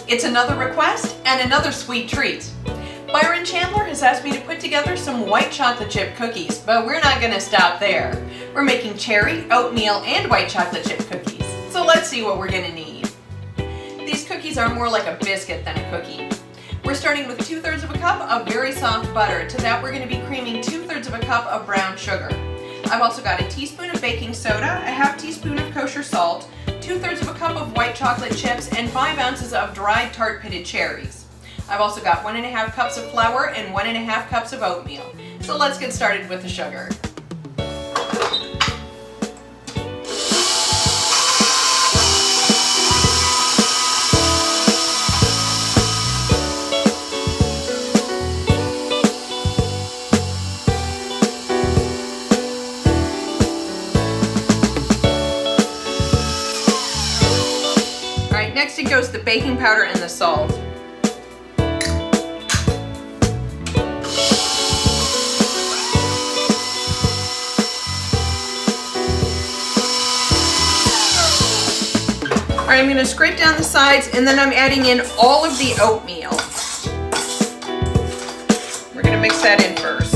It's another request and another sweet treat. Byron Chandler has asked me to put together some white chocolate chip cookies, but we're not going to stop there. We're making cherry, oatmeal, and white chocolate chip cookies. So let's see what we're going to need. These cookies are more like a biscuit than a cookie. We're starting with 2/3 of a cup of very soft butter. To that we're going to be creaming 2/3 of a cup of brown sugar. I've also got a teaspoon of baking soda, a half teaspoon of kosher salt, 2/3 of a cup of white chocolate chips, and 5 ounces of dried tart pitted cherries. I've also got 1½ cups of flour and 1½ cups of oatmeal. So let's get started with the sugar. Alright, next it goes the baking powder and the salt. Alright, I'm going to scrape down the sides and then I'm adding in all of the oatmeal. We're going to mix that in first.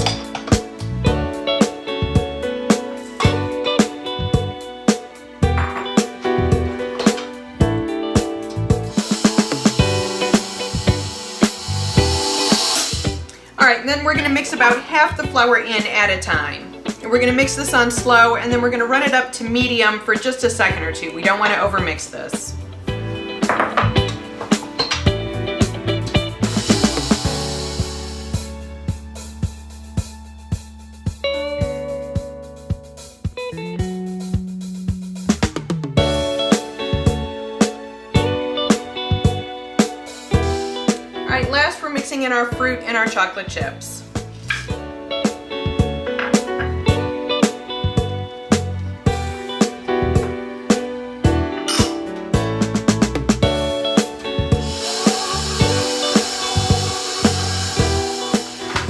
Alright, and then we're going to mix about half the flour in at a time. And we're going to mix this on slow, and then we're going to run it up to medium for just a second or two. We don't want to overmix this. Alright, last we're mixing in our fruit and our chocolate chips.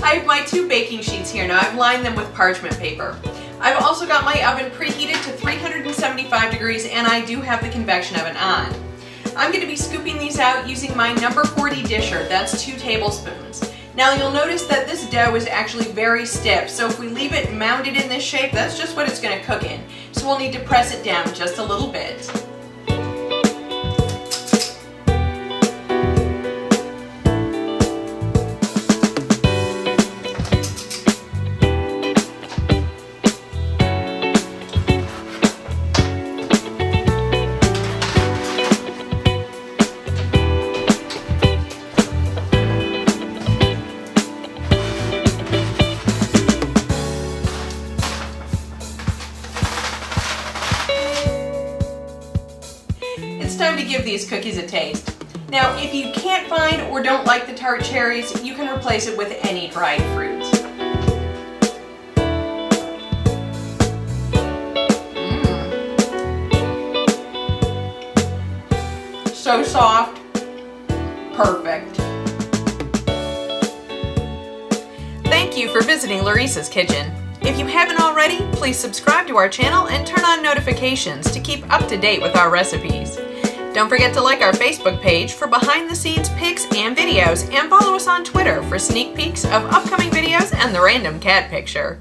I have my 2 baking sheets here now. I've lined them with parchment paper. I've also got my oven preheated to 375 degrees and I do have the convection oven on. I'm going to be scooping these out using my number 40 disher. That's 2 tablespoons. Now you'll notice that this dough is actually very stiff, so if we leave it mounded in this shape, that's just what it's going to cook in. So we'll need to press it down just a little bit. It's time to give these cookies a taste. Now, if you can't find or don't like the tart cherries, you can replace it with any dried fruit. So soft. Perfect. Thank you for visiting Laurice's Kitchen. If you haven't already, please subscribe to our channel and turn on notifications to keep up to date with our recipes. Don't forget to like our Facebook page for behind-the-scenes pics and videos, and follow us on Twitter for sneak peeks of upcoming videos and the random cat picture.